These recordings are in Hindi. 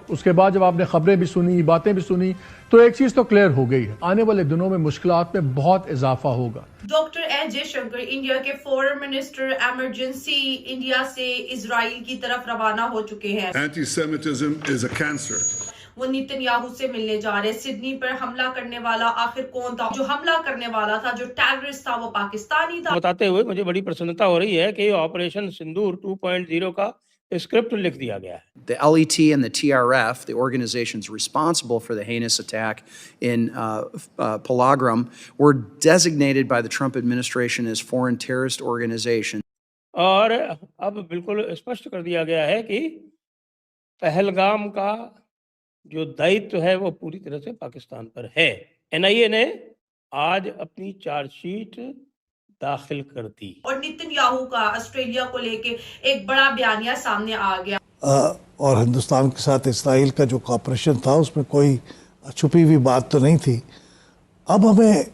उसके बाद जब आपने खबरें भी सुनी, बातें भी सुनी, तो एक चीज तो क्लियर हो गई है, आने वाले दिनों में मुश्किलात में बहुत इजाफा होगा। डॉक्टर एस जयशंकर इंडिया के फॉरेन मिनिस्टर एमरजेंसी इंडिया से इजराइल की तरफ रवाना हो चुके हैं। Anti-Semitism is a cancer. वो नेतन्याहू से मिलने जा रहे। सिडनी पर हमला करने वाला आखिर कौन था? जो हमला करने वाला था, जो टेररिस्ट था, वो पाकिस्तानी था। बताते हुए मुझे बड़ी प्रसन्नता हो रही है कि ऑपरेशन सिंदूर 2.0 का स्क्रिप्ट लिख दिया गया है। The LET and the TRF, the organizations responsible for the heinous attack in Palagrum, were designated by the Trump administration as foreign terrorist organizations. और अब बिल्कुल स्पष्ट कर दिया गया है कि पहलगाम का जो दायित्व है वो पूरी तरह से पाकिस्तान पर है। एनआईए ने आज अपनी चार्जशीट दाखिल कर दी और नेतन्याहू का ऑस्ट्रेलिया को लेके एक बड़ा बयानिया सामने आ गया। और हिंदुस्तान के साथ इसराइल का जो कॉपरेशन था उसमें कोई छुपी हुई बात तो नहीं थी। अब हमें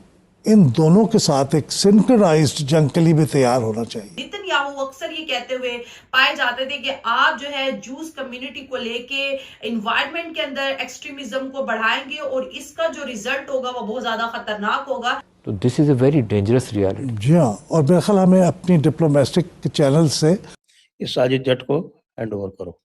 इन दोनों के साथ एक सिंक्रोनाइज्ड जंग के लिए भी तैयार होना चाहिए। नेतन्याहू अक्सर ये कहते हुए पाए जाते थे कि आप जो है जूस कम्युनिटी को लेके एनवायरनमेंट के अंदर एक्सट्रीमिज्म को बढ़ाएंगे और इसका जो रिजल्ट होगा वो बहुत ज्यादा खतरनाक होगा। तो this is a very dangerous reality. जी हाँ, और मेरे ख्याल हमें अपनी डिप्लोमेटिक चैनल से इस साजिद जट को हैंड ओवर करो।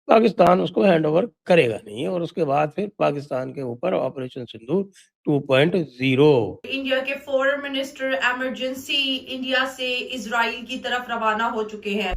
पाकिस्तान उसको हैंड ओवर करेगा नहीं और उसके बाद फिर पाकिस्तान के ऊपर ऑपरेशन सिंदूर 2.0। इंडिया के फॉरेन मिनिस्टर एमरजेंसी इंडिया से इजराइल की तरफ रवाना हो चुके हैं।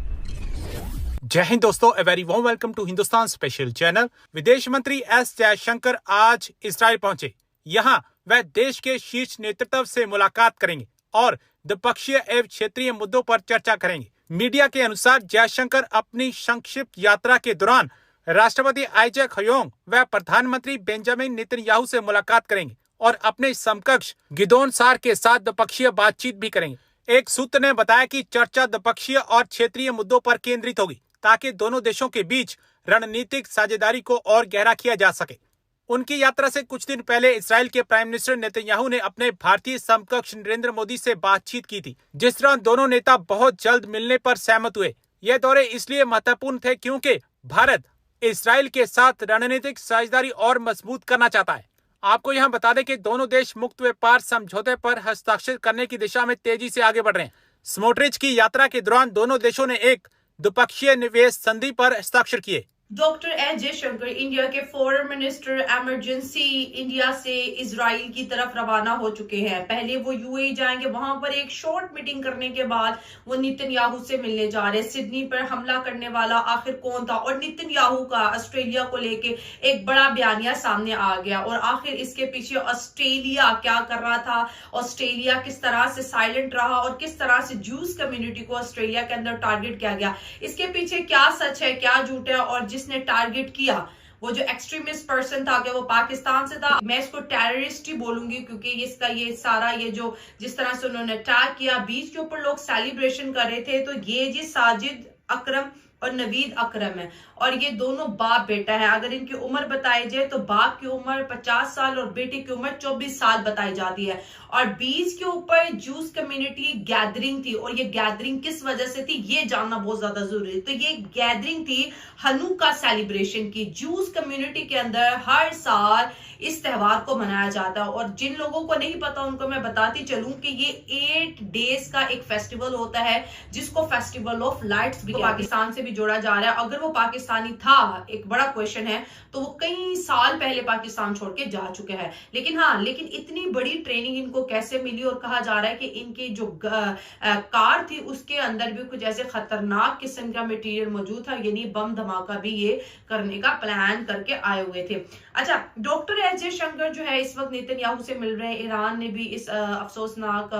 जय हिंद दोस्तों, a very warm welcome to Hindustan special channel. विदेश मंत्री एस जयशंकर आज इजराइल पहुंचे। यहां वह देश के शीर्ष नेतृत्व से मुलाकात करेंगे और द्विपक्षीय एवं क्षेत्रीय मुद्दों पर चर्चा करेंगे। मीडिया के अनुसार जयशंकर अपनी संक्षिप्त यात्रा के दौरान राष्ट्रपति आइजैक हयोंग व प्रधानमंत्री बेंजामिन नेतन्याहू से मुलाकात करेंगे और अपने समकक्ष गिदोन सार के साथ द्विपक्षीय बातचीत भी करेंगे। एक सूत्र ने बताया कि चर्चा द्विपक्षीय और क्षेत्रीय मुद्दों पर केंद्रित होगी ताकि दोनों देशों के बीच रणनीतिक साझेदारी को और गहरा किया जा सके। उनकी यात्रा से कुछ दिन पहले इजराइल के प्राइम मिनिस्टर नेतन्याहू ने अपने भारतीय समकक्ष नरेंद्र मोदी से बातचीत की थी, जिस दौरान दोनों नेता बहुत जल्द मिलने पर सहमत हुए। यह दौरे इसलिए महत्वपूर्ण थे क्योंकि भारत इजराइल के साथ रणनीतिक साझेदारी और मजबूत करना चाहता है। आपको यहां बता दें कि दोनों देश मुक्त व्यापार समझौते पर हस्ताक्षर करने की दिशा में तेजी से आगे बढ़ रहे हैं। स्मोट्रिच की यात्रा के दौरान दोनों देशों ने एक द्विपक्षीय निवेश संधि पर हस्ताक्षर किए। डॉक्टर एस जयशंकर इंडिया के फॉरेन मिनिस्टर एमरजेंसी इंडिया से इजराइल की तरफ रवाना हो चुके हैं। पहले वो यूएई जाएंगे, वहां पर एक शॉर्ट मीटिंग करने के बाद वो नेतन्याहू से मिलने जा रहे। सिडनी पर हमला करने वाला आखिर कौन था? और नेतन्याहू का ऑस्ट्रेलिया को लेके एक बड़ा बयानिया सामने आ गया और आखिर इसके पीछे ऑस्ट्रेलिया क्या कर रहा था, ऑस्ट्रेलिया किस तरह से साइलेंट रहा और किस तरह से जूस कम्युनिटी को ऑस्ट्रेलिया के अंदर टारगेट किया गया, इसके पीछे क्या सच है क्या झूठ है। और जिसने टारगेट किया वो जो एक्सट्रीमिस्ट पर्सन था, क्या वो पाकिस्तान से था? मैं इसको टेररिस्ट ही बोलूंगी क्योंकि इसका ये सारा ये जो जिस तरह से उन्होंने अटैक किया, बीच के ऊपर लोग सेलिब्रेशन कर रहे थे। तो ये जी साजिद अकरम और नवीद अकरम है और ये दोनों बाप बेटा है। अगर इनकी उम्र बताई जाए तो बाप की उम्र 50 साल और बेटे की उम्र 24 साल बताई जाती है। और बीच के ऊपर जूस कम्युनिटी गैदरिंग थी और ये गैदरिंग किस वजह से थी ये जानना बहुत ज्यादा जरूरी है। तो ये गैदरिंग थी हनुका सेलिब्रेशन की। जूस कम्युनिटी के अंदर हर साल इस त्योहार को मनाया जाता है और जिन लोगों को नहीं पता उनको मैं बताती चलूं कि ये 8 डेज का एक फेस्टिवल होता है जिसको फेस्टिवल ऑफ लाइट्स भी पाकिस्तान से भी जोड़ा जा रहा है। अगर वो पाकिस्तानी था, एक बड़ा क्वेश्चन है, तो वो कई साल पहले पाकिस्तान छोड़ के जा चुके हैं। लेकिन इतनी बड़ी ट्रेनिंग इनको कैसे मिली? और कहा जा रहा है कि इनकी जो कार थी उसके अंदर भी कुछ ऐसे खतरनाक किस्म का मटेरियल मौजूद था, यानी बम धमाका भी ये करने का प्लान करके आए हुए थे। अच्छा, डॉक्टर एस जयशंकर जो है इस वक्त नेतन्याहू से मिल रहे हैं। ईरान ने भी इस अफसोसनाक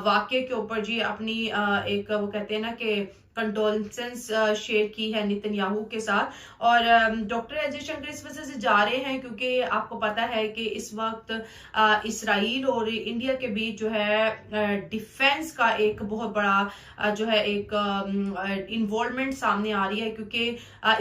वाक्य के ऊपर जी अपनी एक वो कहते हैं ना कि कंडोलेंसेस शेयर की है नेतन्याहू के साथ। और डॉक्टर एस जयशंकर इस वजह से जा रहे हैं क्योंकि आपको पता है कि इस वक्त इसराइल और इंडिया के बीच जो है डिफेंस का एक बहुत बड़ा जो है एक इन्वॉल्वमेंट सामने आ रही है क्योंकि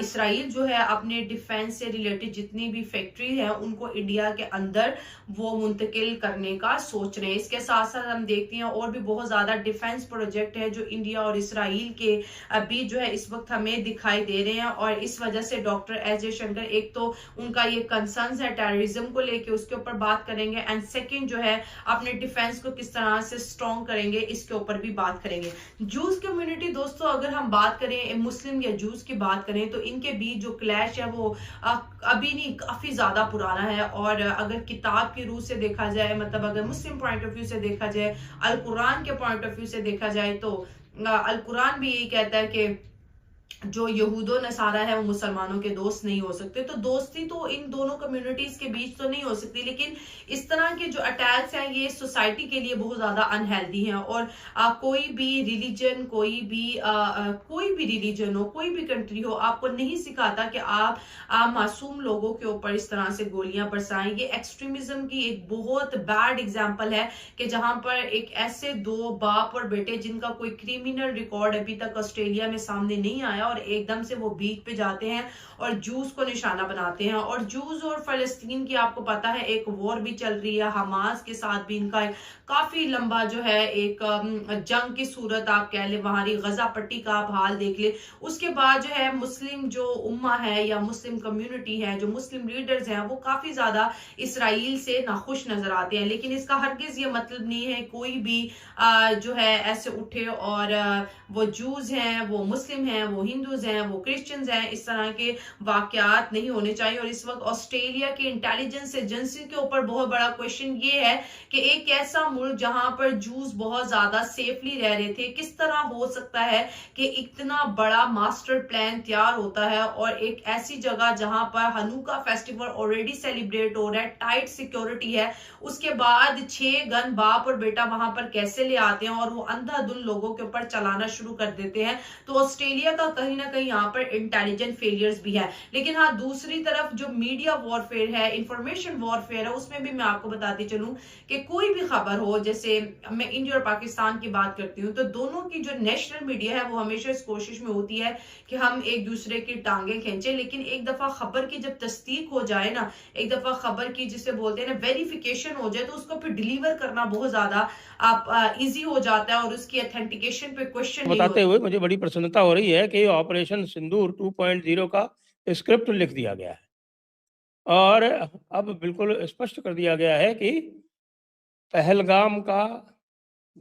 इसराइल जो है अपने डिफेंस से रिलेटेड जितनी भी फैक्ट्री है उनको इंडिया के अंदर वो मुंतकिल करने का सोच रहे हैं। इसके साथ साथ हम देखते हैं और भी बहुत ज्यादा डिफेंस प्रोजेक्ट है जो इंडिया और इसराइल के भी जो है इस वक्त हमें दिखाई दे रहे हैं। और इस वजह से डॉक्टर एस जयशंकर, एक तो उनका ये कंसर्न्स है टेररिज्म को लेके, उसके ऊपर बात करेंगे, एंड सेकंड जो है अपने डिफेंस को किस तरह से स्ट्रॉन्ग करेंगे, इसके ऊपर भी बात करेंगे। जूस कम्युनिटी दोस्तों, अगर हम बात करें मुस्लिम या जूस की बात करें तो इनके बीच जो क्लैश है वो अभी नहीं, काफी ज्यादा पुराना है। और अगर किताब की रूह से देखा जाए, मतलब अगर मुस्लिम पॉइंट ऑफ व्यू से देखा जाए, अल कुरान के पॉइंट ऑफ व्यू से देखा जाए, तो अल कुरान भी यही कहता है कि जो यहूदो नसारा है वो मुसलमानों के दोस्त नहीं हो सकते। तो दोस्ती तो इन दोनों कम्युनिटीज के बीच तो नहीं हो सकती, लेकिन इस तरह के जो अटैक्स हैं ये सोसाइटी के लिए बहुत ज्यादा अनहेल्दी हैं। और कोई भी रिलीजन, कोई भी रिलीजन हो, कोई भी कंट्री हो, आपको नहीं सिखाता कि आप मासूम लोगों के ऊपर इस तरह से गोलियां बरसाएं। ये एक्सट्रीमिज्म की एक बहुत बैड एग्जाम्पल है कि जहां पर एक ऐसे दो बाप और बेटे जिनका कोई क्रिमिनल रिकॉर्ड अभी तक ऑस्ट्रेलिया में सामने नहीं आया और एकदम से वो बीच पे जाते हैं और जूस को निशाना बनाते हैं। और जूस और फलस्तीन की आपको पता है एक वॉर भी चल रही है, हमास के साथ भी इनका काफी लंबा जो है एक जंग की सूरत आप कह ले, वहां गजा पट्टी का आप हाल देख ले। उसके बाद जो है मुस्लिम जो उम्मा है या मुस्लिम कम्युनिटी है, जो मुस्लिम लीडर्स हैं, वो काफी ज्यादा इसराइल से नाखुश नजर आते हैं। लेकिन इसका हरगिज ये मतलब नहीं है कोई भी जो है ऐसे उठे और वो जूस हैं, वो मुस्लिम हैं, वो हिंदूज हैं, वो क्रिश्चियंस हैं, इस तरह के वाकयात नहीं होने चाहिए। और इस वक्त ऑस्ट्रेलिया की इंटेलिजेंस एजेंसी के ऊपर बहुत बड़ा क्वेश्चन ये है कि एक ऐसा मुल्क जहां पर जूस बहुत ज्यादा सेफली रह रहे थे, किस तरह हो सकता है कि इतना बड़ा मास्टर प्लान तैयार होता है और एक ऐसी जगह जहां पर हनुका फेस्टिवल ऑलरेडी सेलिब्रेट हो रहा है, टाइट सिक्योरिटी है, उसके बाद 6 गन बाप और बेटा वहां पर कैसे ले आते हैं और वो अंधाधुन लोगों के ऊपर चलाना शुरू कर देते हैं। तो ऑस्ट्रेलिया का कहीं ना कहीं यहाँ पर इंटेलिजेंट फेलियर्स भी है। लेकिन हाँ, दूसरी तरफ जो मीडिया वॉरफेयर है, इंफॉर्मेशन वॉरफेयर है, उसमें भी मैं आपको बताती चलूं कि कोई भी खबर हो, जैसे मैं इंडिया और पाकिस्तान की बात करती हूँ, तो दोनों की जो नेशनल मीडिया है वो हमेशा इस कोशिश में होती है कि हम एक दूसरे की टांगे खींचे। लेकिन एक दफा खबर की जब तस्दीक हो जाए ना, एक दफा खबर की जिसे बोलते हैं ना वेरिफिकेशन हो जाए, तो उसको फिर डिलीवर करना बहुत ज्यादा आप इजी हो जाता है और उसकी ऑथेंटिकेशन पे क्वेश्चन नहीं बताते हुए मुझे बड़ी प्रसन्नता हो रही है कि ऑपरेशन सिंदूर 2.0 का स्क्रिप्ट लिख दिया गया है और अब बिल्कुल स्पष्ट कर दिया गया है कि पहलगाम का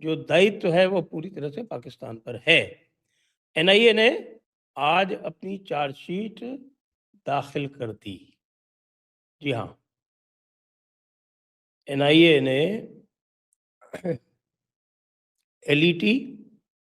जो दायित्व है वो पूरी तरह से पाकिस्तान पर है। एनआईए ने आज अपनी चार्जशीट दाखिल कर दी। जी हाँ, एनआईए ने एलईटी